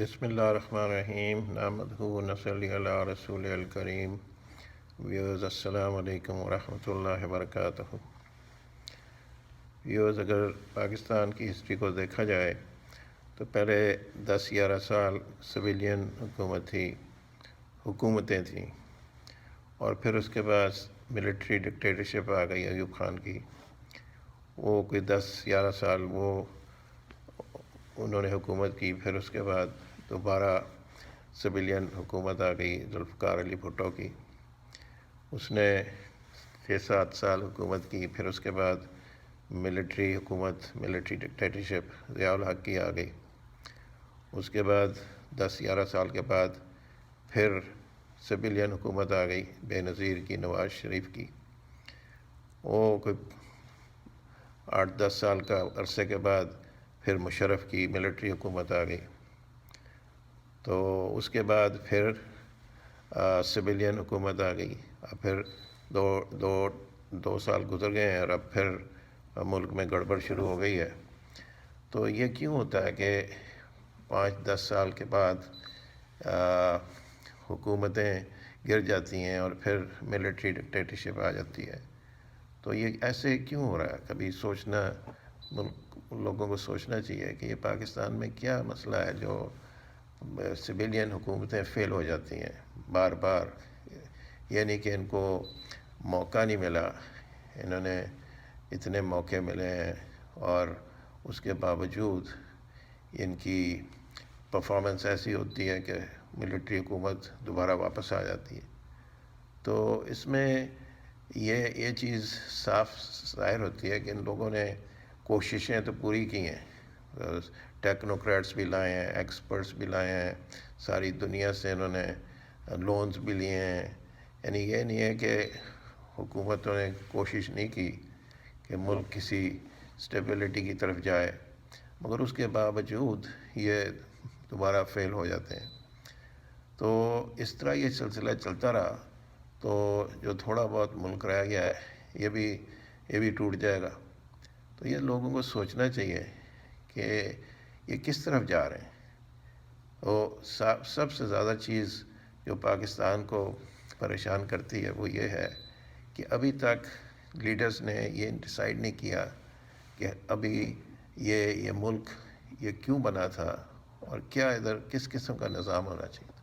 بسم اللہ الرحمن الرحیم نحمدہ ونصلی علی رسول الکریم ویوز السلام علیکم ورحمۃ اللہ وبرکاتہ۔ ویوز، اگر پاکستان کی ہسٹری کو دیکھا جائے تو پہلے 10-11 سال سویلین حکومتیں تھیں، اور پھر اس کے بعد ملٹری ڈکٹیٹرشپ آ گئی ایوب خان کی۔ وہ کوئی 10-11 سال انہوں نے حکومت کی، پھر اس کے بعد دوبارہ سویلین حکومت آ گئی ذوالفقار علی بھٹو کی۔ اس نے 6-7 سال حکومت کی، پھر اس کے بعد ملٹری ڈکٹیٹرشپ ضیاء الحق کی آ گئی۔ اس کے بعد 10-11 سال کے بعد پھر سویلین حکومت آ گئی بے نظیر کی، نواز شریف کی۔ وہ کوئی 8-10 سال کا عرصے کے بعد پھر مشرف کی ملٹری حکومت آ گئی۔ تو اس کے بعد پھر سویلین حکومت آ گئی۔ اب پھر دو سال گزر گئے ہیں، اور اب پھر ملک میں گڑبڑ شروع ہو گئی ہے۔ تو یہ کیوں ہوتا ہے کہ 5-10 سال کے بعد حکومتیں گر جاتی ہیں اور پھر ملٹری ڈکٹیٹرشپ آ جاتی ہے؟ تو یہ ایسے کیوں ہو رہا ہے؟ کبھی لوگوں کو سوچنا چاہیے کہ یہ پاکستان میں کیا مسئلہ ہے جو سویلین حکومتیں فیل ہو جاتی ہیں بار بار۔ یعنی کہ ان کو موقع نہیں ملا، انہوں نے اتنے موقع ملے ہیں، اور اس کے باوجود ان کی پرفارمنس ایسی ہوتی ہے کہ ملٹری حکومت دوبارہ واپس آ جاتی ہے۔ تو اس میں یہ چیز صاف ظاہر ہوتی ہے کہ ان لوگوں نے کوششیں تو پوری کی ہیں، ٹیکنوکریٹس بھی لائے ہیں، ایکسپرٹس بھی لائے ہیں، ساری دنیا سے انہوں نے لونز بھی لیے ہیں۔ یعنی یہ نہیں ہے کہ حکومتوں نے کوشش نہیں کی کہ ملک کسی اسٹیبلٹی کی طرف جائے، مگر اس کے باوجود یہ دوبارہ فیل ہو جاتے ہیں۔ تو اس طرح یہ سلسلہ چلتا رہا تو جو تھوڑا بہت ملک رہ گیا ہے یہ بھی ٹوٹ جائے گا۔ تو یہ لوگوں کو سوچنا چاہیے کہ یہ کس طرف جا رہے ہیں۔ سب سے زیادہ چیز جو پاکستان کو پریشان کرتی ہے وہ یہ ہے کہ ابھی تک لیڈرز نے یہ ڈیسائیڈ نہیں کیا کہ ابھی یہ ملک یہ کیوں بنا تھا، اور کیا ادھر کس قسم کا نظام ہونا چاہیے تھا۔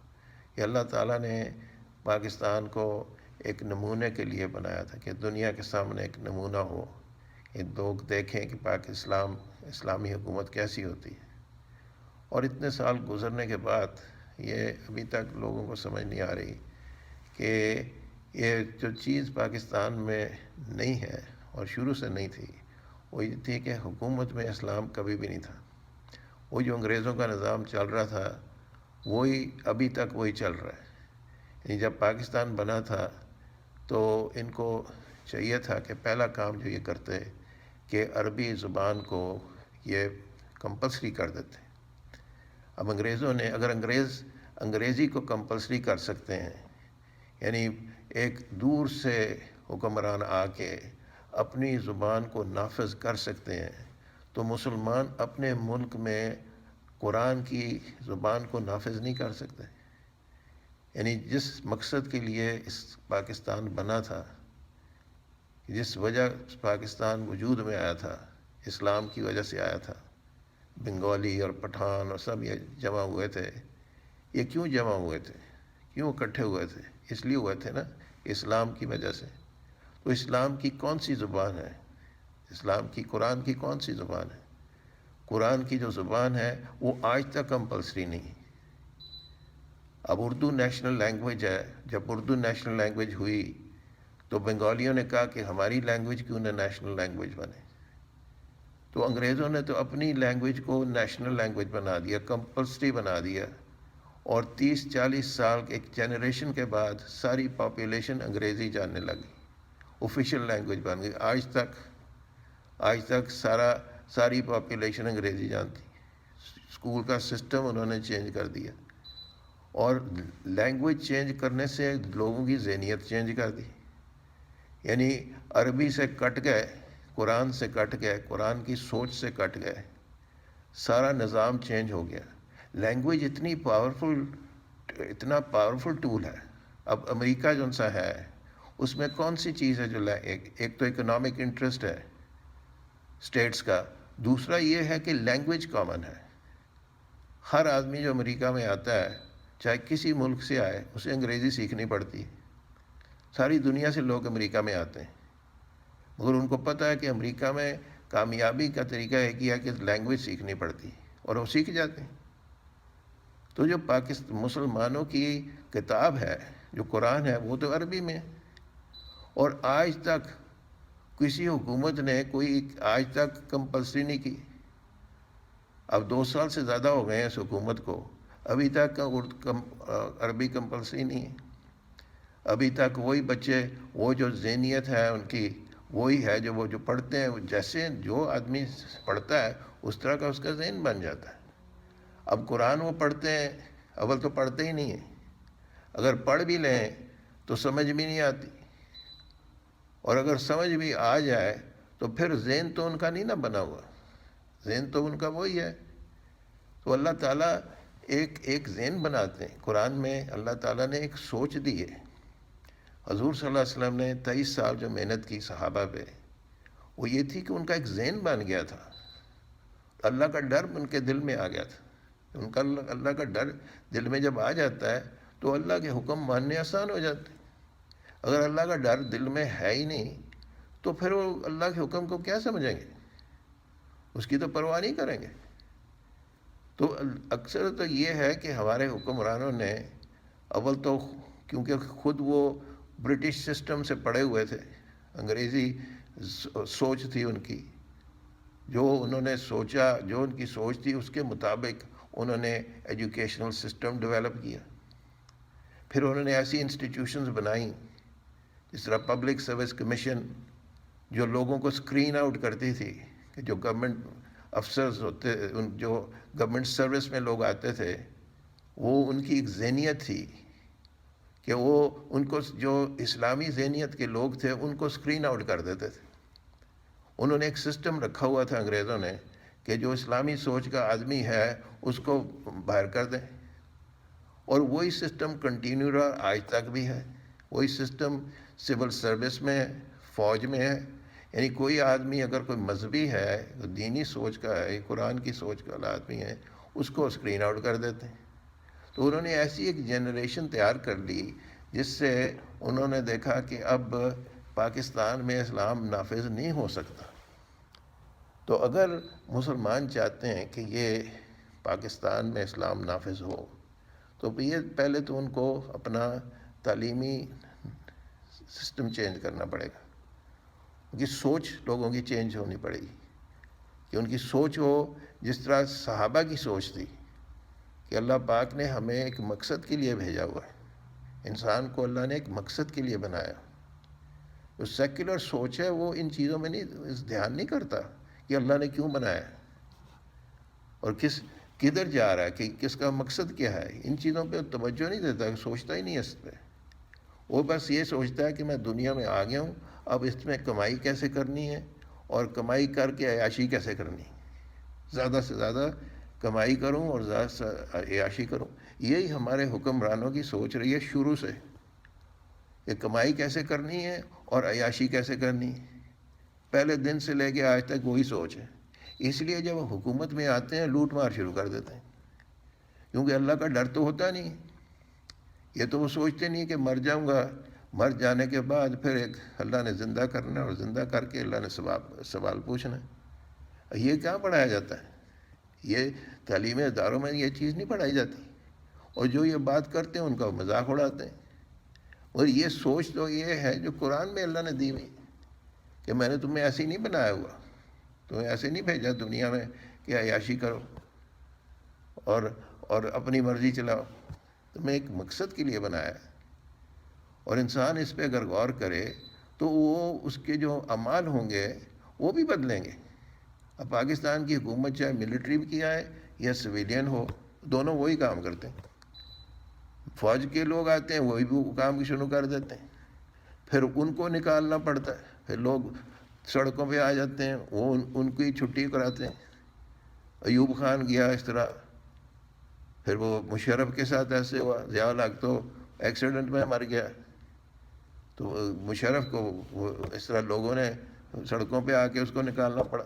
کہ اللہ تعالیٰ نے پاکستان کو ایک نمونے کے لیے بنایا تھا کہ دنیا کے سامنے ایک نمونہ ہو، کہ لوگ دیکھیں کہ اسلامی حکومت کیسی ہوتی ہے۔ اور اتنے سال گزرنے کے بعد یہ ابھی تک لوگوں کو سمجھ نہیں آ رہی کہ یہ جو چیز پاکستان میں نہیں ہے اور شروع سے نہیں تھی، وہ یہ تھی کہ حکومت میں اسلام کبھی بھی نہیں تھا۔ وہ جو انگریزوں کا نظام چل رہا تھا وہی ابھی تک وہی چل رہا ہے۔ یعنی جب پاکستان بنا تھا تو ان کو چاہیے تھا کہ پہلا کام جو یہ کرتے کہ عربی زبان کو یہ کمپلسری کر دیتے۔ اب انگریزوں نے اگر انگریزی کو کمپلسری کر سکتے ہیں، یعنی ایک دور سے حکمران آ کے اپنی زبان کو نافذ کر سکتے ہیں، تو مسلمان اپنے ملک میں قرآن کی زبان کو نافذ نہیں کر سکتے۔ یعنی جس مقصد کے لیے اس پاکستان بنا تھا، جس وجہ پاکستان وجود میں آیا تھا، اسلام کی وجہ سے آیا تھا، بنگالی اور پٹھان اور سب یہ جمع ہوئے تھے۔ یہ کیوں جمع ہوئے تھے، کیوں اکٹھے ہوئے تھے؟ اس لیے ہوئے تھے نا، اسلام کی وجہ سے۔ تو اسلام کی کون سی زبان ہے؟ قرآن کی کون سی زبان ہے؟ قرآن کی جو زبان ہے وہ آج تک کمپلسری نہیں۔ اب اردو نیشنل لینگویج ہے، جب اردو نیشنل لینگویج ہوئی تو بنگالیوں نے کہا کہ ہماری لینگویج کیوں نہ نیشنل لینگویج بنے۔ تو انگریزوں نے تو اپنی لینگویج کو نیشنل لینگویج بنا دیا، کمپلسری بنا دیا، اور 30-40 سال ایک جنریشن کے بعد ساری پاپولیشن انگریزی جاننے لگی، آفیشیل لینگویج بن گئی۔ آج تک ساری پاپولیشن انگریزی جانتی۔ اسکول کا سسٹم انہوں نے چینج کر دیا، اور لینگویج چینج کرنے سے لوگوں کی ذہنیت چینج کر دی۔ یعنی عربی سے کٹ گئے، قرآن سے کٹ گئے، قرآن کی سوچ سے کٹ گئے، سارا نظام چینج ہو گیا۔ لینگویج اتنا پاورفل ٹول ہے. اب امریکہ جو سا ہے اس میں کون سی چیز ہے جو ایک تو اکنامک انٹرسٹ ہے اسٹیٹس کا، دوسرا یہ ہے کہ لینگویج کامن ہے. ہر آدمی جو امریکہ میں آتا ہے چاہے کسی ملک سے آئے اسے انگریزی سیکھنی پڑتی ہے. ساری دنیا سے لوگ امریکہ میں آتے ہیں، مگر ان کو پتہ ہے کہ امریکہ میں کامیابی کا طریقہ ایک ہی ہے کہ لینگویج سیکھنی پڑتی ہے، اور وہ سیکھ جاتے ہیں. تو جو مسلمانوں کی کتاب ہے جو قرآن ہے وہ تو عربی میں ہے، اور آج تک کسی حکومت نے آج تک کمپلسری نہیں کی. اب 2 سال سے زیادہ ہو گئے ہیں اس حکومت کو، ابھی تک عربی کمپلسری نہیں ہے. ابھی تک وہی بچے، وہ جو ذہنیت ہے ان کی وہی ہے جو وہ جو پڑھتے ہیں، جیسے جو آدمی پڑھتا ہے اس طرح کا اس کا ذہن بن جاتا ہے. اب قرآن وہ پڑھتے ہیں، اول تو پڑھتے ہی نہیں ہیں، اگر پڑھ بھی لیں تو سمجھ بھی نہیں آتی، اور اگر سمجھ بھی آ جائے تو پھر ذہن تو ان کا نہیں نہ بنا ہوا، ذہن تو ان کا وہی ہے. تو اللہ تعالیٰ ایک ذہن بناتے ہیں. قرآن میں اللہ تعالیٰ نے ایک سوچ دی ہے. حضور صلی اللہ علیہ وسلم نے 23 سال جو محنت کی صحابہ پہ، وہ یہ تھی کہ ان کا ایک ذہن بن گیا تھا، اللہ کا ڈر ان کے دل میں آ گیا تھا. ان کا اللہ کا ڈر دل میں جب آ جاتا ہے تو اللہ کے حکم ماننے آسان ہو جاتے ہیں. اگر اللہ کا ڈر دل میں ہے ہی نہیں تو پھر وہ اللہ کے حکم کو کیا سمجھیں گے، اس کی تو پرواہ نہیں کریں گے. تو اکثر تو یہ ہے کہ ہمارے حکمرانوں نے اول تو کیونکہ خود وہ برٹش سسٹم سے پڑے ہوئے تھے، انگریزی سوچ تھی ان کی، جو انہوں نے سوچا، جو ان کی سوچ تھی اس کے مطابق انہوں نے ایجوکیشنل سسٹم ڈیولپ کیا. پھر انہوں نے ایسی انسٹیٹیوشنز بنائیں جس طرح پبلک سروس کمیشن، جو لوگوں کو اسکرین آؤٹ کرتی تھی کہ جو گورنمنٹ افسرز ہوتے، جو گورنمنٹ سروس میں لوگ آتے تھے، وہ ان کی ایک ذہنیت تھی کہ وہ ان کو جو اسلامی ذہنیت کے لوگ تھے ان کو اسکرین آؤٹ کر دیتے تھے. انہوں نے ایک سسٹم رکھا ہوا تھا انگریزوں نے کہ جو اسلامی سوچ کا آدمی ہے اس کو باہر کر دیں، اور وہی سسٹم کنٹینیو رہا، آج تک بھی ہے. وہی سسٹم سول سروس میں ہے، فوج میں ہے. یعنی کوئی آدمی اگر کوئی مذہبی ہے، دینی سوچ کا ہے، قرآن کی سوچ کا آدمی ہے، اس کو اسکرین آؤٹ کر دیتے ہیں. تو انہوں نے ایسی ایک جنریشن تیار کر لی جس سے انہوں نے دیکھا کہ اب پاکستان میں اسلام نافذ نہیں ہو سکتا. تو اگر مسلمان چاہتے ہیں کہ یہ پاکستان میں اسلام نافذ ہو تو یہ پہلے تو ان کو اپنا تعلیمی سسٹم چینج کرنا پڑے گا. ان کی سوچ لوگوں کی چینج ہونی پڑے گی کہ ان کی سوچ ہو جس طرح صحابہ کی سوچ تھی کہ اللہ پاک نے ہمیں ایک مقصد کے لیے بھیجا ہوا ہے. انسان کو اللہ نے ایک مقصد کے لیے بنایا. جو سیکولر سوچ ہے وہ ان چیزوں میں دھیان نہیں کرتا کہ اللہ نے کیوں بنایا ہے اور کدھر جا رہا ہے، کہ کس کا مقصد کیا ہے. ان چیزوں پہ توجہ نہیں دیتا، سوچتا ہی نہیں ہے اس پہ. وہ بس یہ سوچتا ہے کہ میں دنیا میں آ گیا ہوں، اب اس میں کمائی کیسے کرنی ہے اور کمائی کر کے عیاشی کیسے کرنی ہے، زیادہ سے زیادہ کمائی کروں اور زیادہ سے عیاشی کروں. یہی ہمارے حکمرانوں کی سوچ رہی ہے شروع سے، کہ کمائی کیسے کرنی ہے اور عیاشی کیسے کرنی ہے. پہلے دن سے لے کے آج تک وہی سوچ ہے. اس لیے جب حکومت میں آتے ہیں لوٹ مار شروع کر دیتے ہیں، کیونکہ اللہ کا ڈر تو ہوتا نہیں. یہ تو وہ سوچتے نہیں کہ مر جاؤں گا، مر جانے کے بعد پھر ایک اللہ نے زندہ کرنا اور زندہ کر کے اللہ نے سوال پوچھنا. یہ کہاں پڑھایا جاتا ہے؟ یہ تعلیمی اداروں میں یہ چیز نہیں پڑھائی جاتی، اور جو یہ بات کرتے ہیں ان کا مذاق اڑاتے ہیں. اور یہ سوچ تو یہ ہے جو قرآن میں اللہ نے دی ہوئی کہ میں نے تمہیں ایسے ہی نہیں بنایا ہوا، تمہیں ایسے نہیں بھیجا دنیا میں کہ عیاشی کرو اور اپنی مرضی چلاؤ. تمہیں ایک مقصد کے لیے بنایا ہے. اور انسان اس پہ اگر غور کرے تو وہ اس کے جو اعمال ہوں گے وہ بھی بدلیں گے. اب پاکستان کی حکومت چاہے ملٹری بھی کیا ہے یا سویلین ہو، دونوں وہی کام کرتے ہیں. فوج کے لوگ آتے ہیں وہی بھی کام شروع کر دیتے ہیں، پھر ان کو نکالنا پڑتا ہے، پھر لوگ سڑکوں پہ آ جاتے ہیں، وہ ان کی چھٹی کراتے ہیں. ایوب خان گیا اس طرح پھر وہ مشرف کے ساتھ ایسے ہوا، ضیاء الحق تو ایکسیڈنٹ میں مر گیا، تو مشرف کو وہ اس طرح لوگوں نے سڑکوں پہ آ کے اس کو نکالنا پڑا.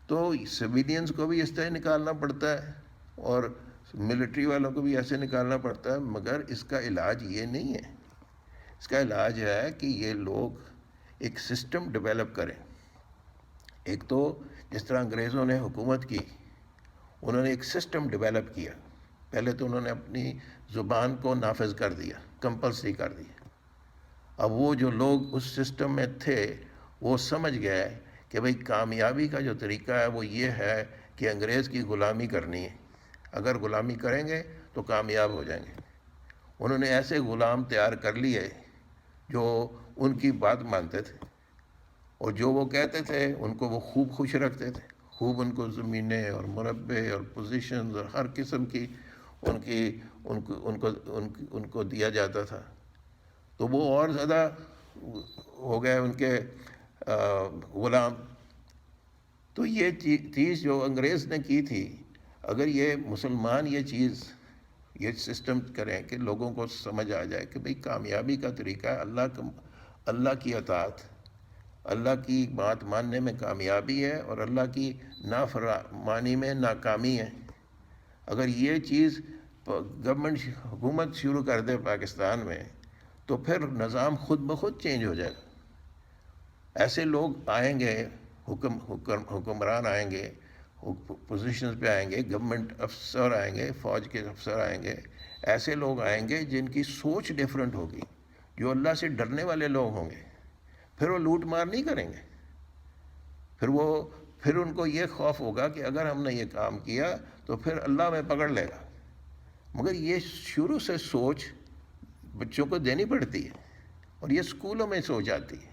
تو سویلینز کو بھی اس طرح نکالنا پڑتا ہے اور ملٹری والوں کو بھی ایسے نکالنا پڑتا ہے، مگر اس کا علاج یہ نہیں ہے. اس کا علاج ہے کہ یہ لوگ ایک سسٹم ڈیولپ کریں. ایک تو جس طرح انگریزوں نے حکومت کی، انہوں نے ایک سسٹم ڈیولپ کیا. پہلے تو انہوں نے اپنی زبان کو نافذ کر دیا، کمپلسری کر دیا. اب وہ جو لوگ اس سسٹم میں تھے وہ سمجھ گئے کہ بھئی کامیابی کا جو طریقہ ہے وہ یہ ہے کہ انگریز کی غلامی کرنی ہے. اگر غلامی کریں گے تو کامیاب ہو جائیں گے. انہوں نے ایسے غلام تیار کر لیے جو ان کی بات مانتے تھے، اور جو وہ کہتے تھے ان کو وہ خوب خوش رکھتے تھے. خوب ان کو زمینیں اور مربے اور پوزیشنز اور ہر قسم کی ان کو دیا جاتا تھا. تو وہ اور زیادہ ہو گئے ان کے غلام. تو یہ چیز جو انگریز نے کی تھی، اگر یہ مسلمان یہ سسٹم کریں کہ لوگوں کو سمجھ آ جائے کہ بھئی کامیابی کا طریقہ ہے اللہ کی اطاعت، اللہ کی بات ماننے میں کامیابی ہے اور اللہ کی نافرمانی میں ناکامی ہے. اگر یہ چیز حکومت شروع کر دے پاکستان میں تو پھر نظام خود بخود چینج ہو جائے گا. ایسے لوگ آئیں گے، حکمران آئیں گے، پوزیشنز پہ آئیں گے، گورنمنٹ افسر آئیں گے، فوج کے افسر آئیں گے، ایسے لوگ آئیں گے جن کی سوچ ڈیفرنٹ ہوگی، جو اللہ سے ڈرنے والے لوگ ہوں گے. پھر وہ لوٹ مار نہیں کریں گے. پھر ان کو یہ خوف ہوگا کہ اگر ہم نے یہ کام کیا تو پھر اللہ ہمیں پکڑ لے گا. مگر یہ شروع سے سوچ بچوں کو دینی پڑتی ہے، اور یہ اسکولوں میں سوچ آتی ہے.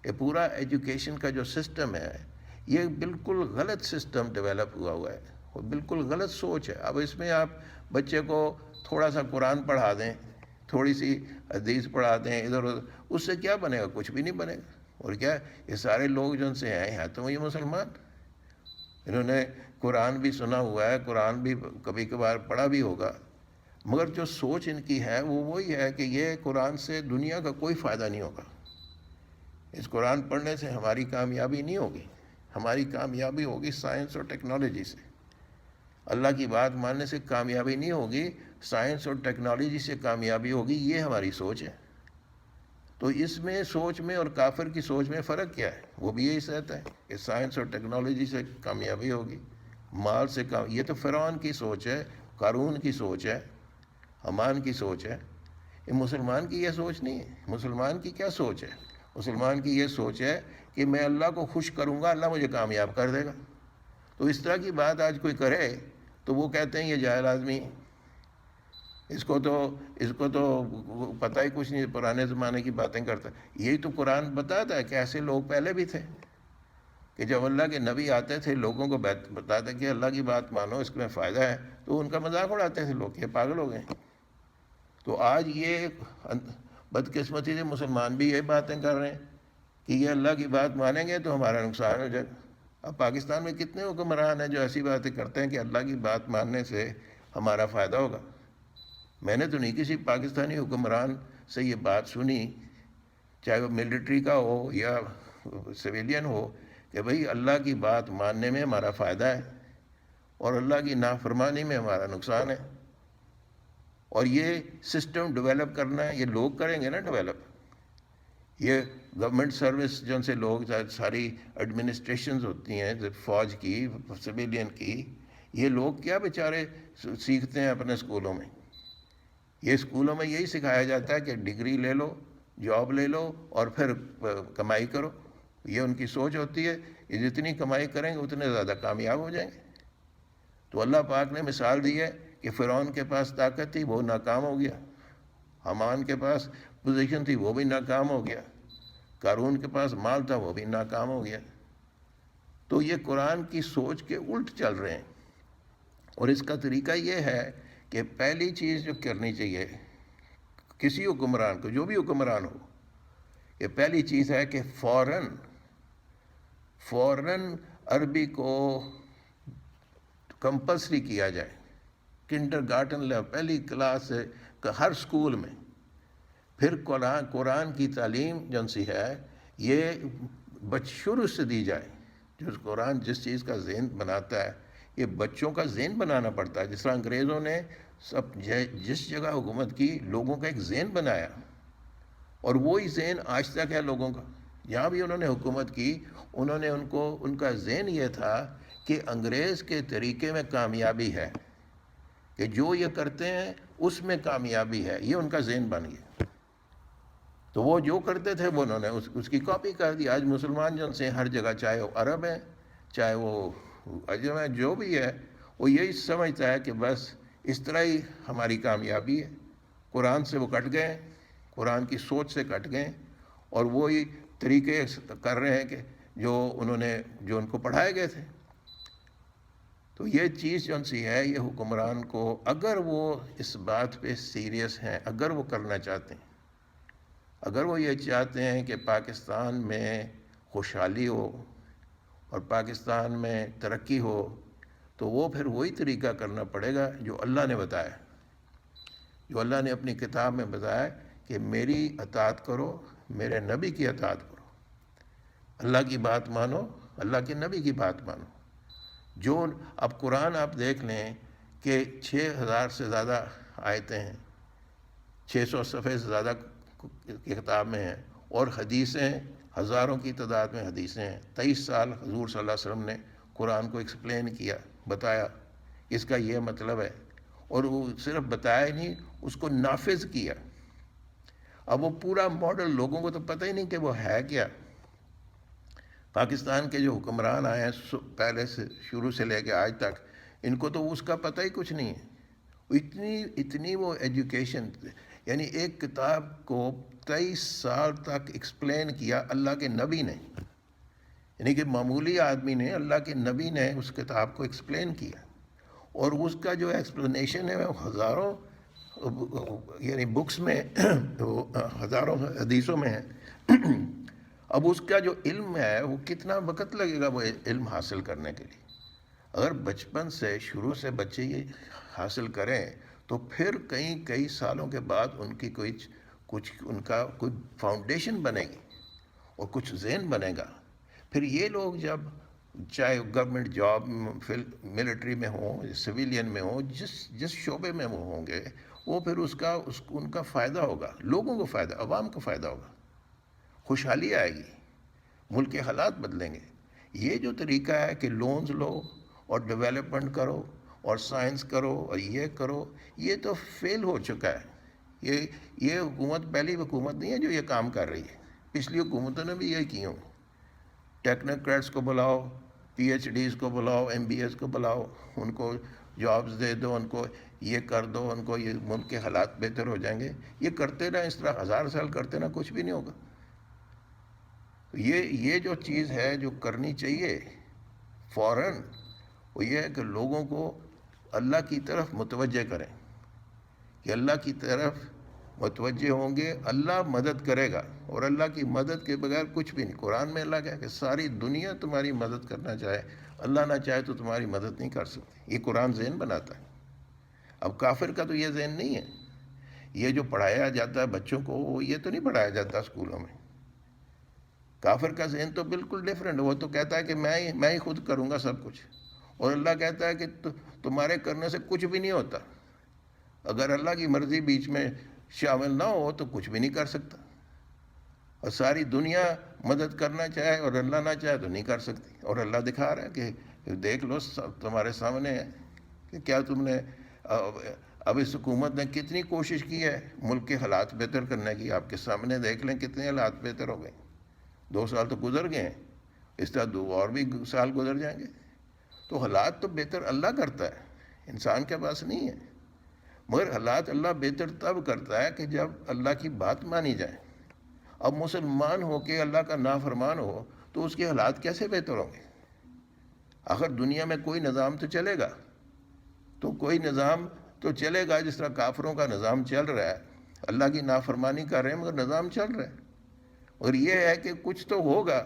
یہ پورا ایجوکیشن کا جو سسٹم ہے یہ بالکل غلط سسٹم ڈیولپ ہوا ہے، وہ بالکل غلط سوچ ہے. اب اس میں آپ بچے کو تھوڑا سا قرآن پڑھا دیں، تھوڑی سی حدیث پڑھا دیں ادھر ادھر، اس سے کیا بنے گا؟ کچھ بھی نہیں بنے گا. اور کیا یہ سارے لوگ جو ان سے ہیں تو یہ مسلمان، انہوں نے قرآن بھی سنا ہوا ہے، قرآن بھی کبھی کبھار پڑھا بھی ہوگا، مگر جو سوچ ان کی ہے وہ وہی ہے کہ یہ قرآن سے دنیا کا کوئی فائدہ نہیں ہوگا. اس قرآن پڑھنے سے ہماری کامیابی نہیں ہوگی، ہماری کامیابی ہوگی سائنس اور ٹیکنالوجی سے. اللہ کی بات ماننے سے کامیابی نہیں ہوگی، سائنس اور ٹیکنالوجی سے کامیابی ہوگی. یہ ہماری سوچ ہے. تو اس میں سوچ میں اور کافر کی سوچ میں فرق کیا ہے؟ وہ بھی یہی سہتا ہے کہ سائنس اور ٹیکنالوجی سے کامیابی ہوگی، مال سے یہ تو فرعون کی سوچ ہے، قارون کی سوچ ہے، حمان کی سوچ ہے. یہ مسلمان کی یہ سوچ نہیں ہے. مسلمان کی کیا سوچ ہے؟ مسلمان کی یہ سوچ ہے کہ میں اللہ کو خوش کروں گا، اللہ مجھے کامیاب کر دے گا. تو اس طرح کی بات آج کوئی کرے تو وہ کہتے ہیں یہ جاہل آدمی، اس کو تو پتہ ہی کچھ نہیں، پرانے زمانے کی باتیں کرتا ہے. یہی تو قرآن بتاتا ہے کہ ایسے لوگ پہلے بھی تھے کہ جب اللہ کے نبی آتے تھے لوگوں کو بتاتے کہ اللہ کی بات مانو، اس میں فائدہ ہے، تو ان کا مذاق اڑاتے تھے لوگ، یہ پاگل ہو گئے. تو آج یہ بدقسمتی سے مسلمان بھی یہ باتیں کر رہے ہیں کہ یہ اللہ کی بات مانیں گے تو ہمارا نقصان ہو جائے گا. اب پاکستان میں کتنے حکمران ہیں جو ایسی باتیں کرتے ہیں کہ اللہ کی بات ماننے سے ہمارا فائدہ ہوگا. میں نے تو نہیں کسی پاکستانی حکمران سے یہ بات سنی، چاہے وہ ملٹری کا ہو یا سویلین ہو، کہ بھئی اللہ کی بات ماننے میں ہمارا فائدہ ہے اور اللہ کی نافرمانی میں ہمارا نقصان ہے. اور یہ سسٹم ڈیولپ کرنا ہے، یہ لوگ کریں گے نا ڈیولپ. یہ گورنمنٹ سروس جو ان سے لوگ ساری ایڈمنسٹریشنز ہوتی ہیں فوج کی، سویلین کی، یہ لوگ کیا بیچارے سیکھتے ہیں اپنے اسکولوں میں؟ یہ اسکولوں میں یہی سکھایا جاتا ہے کہ ڈگری لے لو، جاب لے لو اور پھر کمائی کرو. یہ ان کی سوچ ہوتی ہے، یہ جتنی کمائی کریں گے اتنے زیادہ کامیاب ہو جائیں گے. تو اللہ پاک نے مثال دی ہے کہ فرعون کے پاس طاقت تھی، وہ ناکام ہو گیا. حمان کے پاس پوزیشن تھی، وہ بھی ناکام ہو گیا. قارون کے پاس مال تھا، وہ بھی ناکام ہو گیا. تو یہ قرآن کی سوچ کے الٹ چل رہے ہیں. اور اس کا طریقہ یہ ہے کہ پہلی چیز جو کرنی چاہیے کسی حکمران کو، جو بھی حکمران ہو، یہ پہلی چیز ہے کہ فوراً عربی کو کمپلسری کیا جائے. کنڈر گارٹن لیول، پہلی کلاس سے ہر سکول میں. پھر قرآن کی تعلیم جو سی ہے یہ شروع سے دی جائے. جو قرآن جس چیز کا ذہن بناتا ہے یہ بچوں کا ذہن بنانا پڑتا ہے. جس طرح انگریزوں نے جس جگہ حکومت کی لوگوں کا ایک ذہن بنایا، اور وہی ذہن آج تک ہے لوگوں کا. جہاں بھی انہوں نے حکومت کی انہوں نے ان کا ذہن یہ تھا کہ انگریز کے طریقے میں کامیابی ہے، کہ جو یہ کرتے ہیں اس میں کامیابی ہے. یہ ان کا ذہن بن گیا. تو وہ جو کرتے تھے وہ انہوں نے اس کی کاپی کر دی. آج مسلمان جو سے ہر جگہ، چاہے وہ عرب ہیں چاہے وہ عجم ہے، جو بھی ہے وہ یہی سمجھتا ہے کہ بس اس طرح ہی ہماری کامیابی ہے. قرآن سے وہ کٹ گئے، قرآن کی سوچ سے کٹ گئے، اور وہی طریقے کر رہے ہیں کہ جو ان کو پڑھائے گئے تھے. تو یہ چیز جو سی ہے یہ حکمران کو، اگر وہ اس بات پہ سیریس ہیں، اگر وہ کرنا چاہتے ہیں، اگر وہ یہ چاہتے ہیں کہ پاکستان میں خوشحالی ہو اور پاکستان میں ترقی ہو، تو وہ پھر وہی طریقہ کرنا پڑے گا جو اللہ نے بتایا، جو اللہ نے اپنی کتاب میں بتایا کہ میری اطاعت کرو، میرے نبی کی اطاعت کرو. اللہ کی بات مانو، اللہ کے نبی کی بات مانو. جو اب قرآن آپ دیکھ لیں کہ 6,000 سے زیادہ آیتیں ہیں، 600 صفحے سے زیادہ کی کتاب میں ہیں، اور حدیثیں ہزاروں کی تعداد میں حدیثیں ہیں. 23 سال حضور صلی اللہ علیہ وسلم نے قرآن کو ایکسپلین کیا، بتایا اس کا یہ مطلب ہے. اور وہ صرف بتایا ہی نہیں، اس کو نافذ کیا. اب وہ پورا ماڈل لوگوں کو تو پتہ ہی نہیں کہ وہ ہے کیا. پاکستان کے جو حکمران آئے ہیں پہلے سے شروع سے لے کے آج تک، ان کو تو اس کا پتہ ہی کچھ نہیں ہے. اتنی وہ ایجوکیشن، یعنی ایک کتاب کو 23 سال تک ایکسپلین کیا اللہ کے نبی نے، یعنی کہ معمولی آدمی نے، اللہ کے نبی نے اس کتاب کو ایکسپلین کیا. اور اس کا جو ایکسپلینیشن ہے وہ ہزاروں یعنی بکس میں ہزاروں حدیثوں میں ہے. اب اس کا جو علم ہے وہ کتنا وقت لگے گا وہ علم حاصل کرنے کے لیے. اگر بچپن سے شروع سے بچے یہ حاصل کریں تو پھر کئی سالوں کے بعد ان کی ان کا کوئی فاؤنڈیشن بنے گی اور کچھ ذہن بنے گا. پھر یہ لوگ جب چاہے گورنمنٹ جاب، ملٹری میں ہوں، سویلین میں ہوں، جس شعبے میں وہ ہوں گے، وہ پھر ان کا فائدہ ہوگا، لوگوں کو فائدہ، عوام کو فائدہ ہوگا، خوشحالی آئے گی، ملک کے حالات بدلیں گے. یہ جو طریقہ ہے کہ لونز لو اور ڈیولپمنٹ کرو اور سائنس کرو اور یہ کرو، یہ تو فیل ہو چکا ہے. یہ حکومت پہلی حکومت نہیں ہے جو یہ کام کر رہی ہے. پچھلی حکومتوں نے بھی یہی کی ہوں. ٹیکنوکریٹس کو بلاؤ، پی ایچ ڈیز کو بلاؤ، ایم بی ایس کو بلاؤ، ان کو جابز دے دو، ان کو یہ کر دو، ان کو یہ ملک کے حالات بہتر ہو جائیں گے. یہ کرتے رہے اس طرح 1000 سال کرتے رہے، کچھ بھی نہیں ہوگا. یہ جو چیز ہے جو کرنی چاہیے فوراً، وہ یہ ہے کہ لوگوں کو اللہ کی طرف متوجہ کریں، کہ اللہ کی طرف متوجہ ہوں گے اللہ مدد کرے گا. اور اللہ کی مدد کے بغیر کچھ بھی نہیں. قرآن میں اللہ کہا کہ ساری دنیا تمہاری مدد کرنا چاہے، اللہ نہ چاہے تو تمہاری مدد نہیں کر سکتی. یہ قرآن ذہن بناتا ہے. اب کافر کا تو یہ ذہن نہیں ہے. یہ جو پڑھایا جاتا ہے بچوں کو، یہ تو نہیں پڑھایا جاتا اسکولوں میں. کافر کا ذہن تو بالکل ڈیفرنٹ. وہ تو کہتا ہے کہ میں ہی خود کروں گا سب کچھ، اور اللہ کہتا ہے کہ تمہارے کرنے سے کچھ بھی نہیں ہوتا. اگر اللہ کی مرضی بیچ میں شامل نہ ہو تو کچھ بھی نہیں کر سکتا. اور ساری دنیا مدد کرنا چاہے اور اللہ نہ چاہے تو نہیں کر سکتی. اور اللہ دکھا رہا ہے کہ دیکھ لو، تمہارے سامنے ہے کہ کیا تم نے اب اس حکومت نے کتنی کوشش کی ہے ملک کے حالات بہتر کرنے کی. آپ کے سامنے دیکھ لیں کتنے حالات بہتر ہو گئے. 2 سال تو گزر گئے ہیں، اس طرح 2 اور بھی سال گزر جائیں گے. تو حالات تو بہتر اللہ کرتا ہے، انسان کے پاس نہیں ہے. مگر حالات اللہ بہتر تب کرتا ہے کہ جب اللہ کی بات مانی جائے. اب مسلمان ہو کے اللہ کا نافرمان ہو تو اس کے حالات کیسے بہتر ہوں گے؟ آخر دنیا میں کوئی نظام تو چلے گا، تو کوئی نظام تو چلے گا. جس طرح کافروں کا نظام چل رہا ہے، اللہ کی نافرمانی کر رہے ہیں مگر نظام چل رہا ہے. اور یہ ہے کہ کچھ تو ہوگا.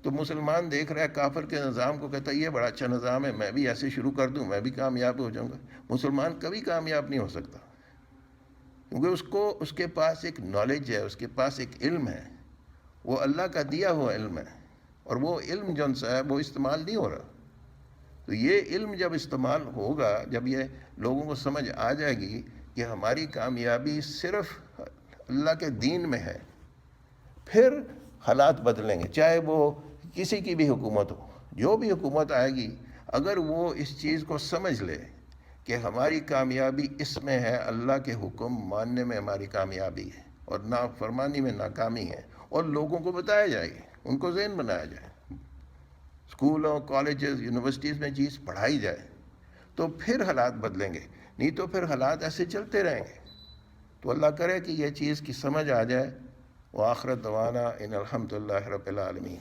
تو مسلمان دیکھ رہا ہے کافر کے نظام کو، کہتا ہے یہ بڑا اچھا نظام ہے، میں بھی ایسے شروع کر دوں، میں بھی کامیاب ہو جاؤں گا۔ مسلمان کبھی کامیاب نہیں ہو سکتا، کیونکہ اس کے پاس ایک نالج ہے، اس کے پاس ایک علم ہے، وہ اللہ کا دیا ہوا علم ہے، اور وہ علم جو ہے وہ استعمال نہیں ہو رہا۔ تو یہ علم جب استعمال ہوگا، جب یہ لوگوں کو سمجھ آ جائے گی کہ ہماری کامیابی صرف اللہ کے دین میں ہے، پھر حالات بدلیں گے، چاہے وہ کسی کی بھی حکومت ہو، جو بھی حکومت آئے گی، اگر وہ اس چیز کو سمجھ لے کہ ہماری کامیابی اس میں ہے، اللہ کے حکم ماننے میں ہماری کامیابی ہے، اور نافرمانی میں ناکامی ہے، اور لوگوں کو بتایا جائے گی، ان کو ذہن بنایا جائے، اسکولوں، کالجز، یونیورسٹیز میں چیز پڑھائی جائے، تو پھر حالات بدلیں گے، نہیں تو پھر حالات ایسے چلتے رہیں گے۔ تو اللہ کرے کہ یہ چیز کی سمجھ آ جائے۔ وآخر دعوانا ان الحمد للہ رب العالمین۔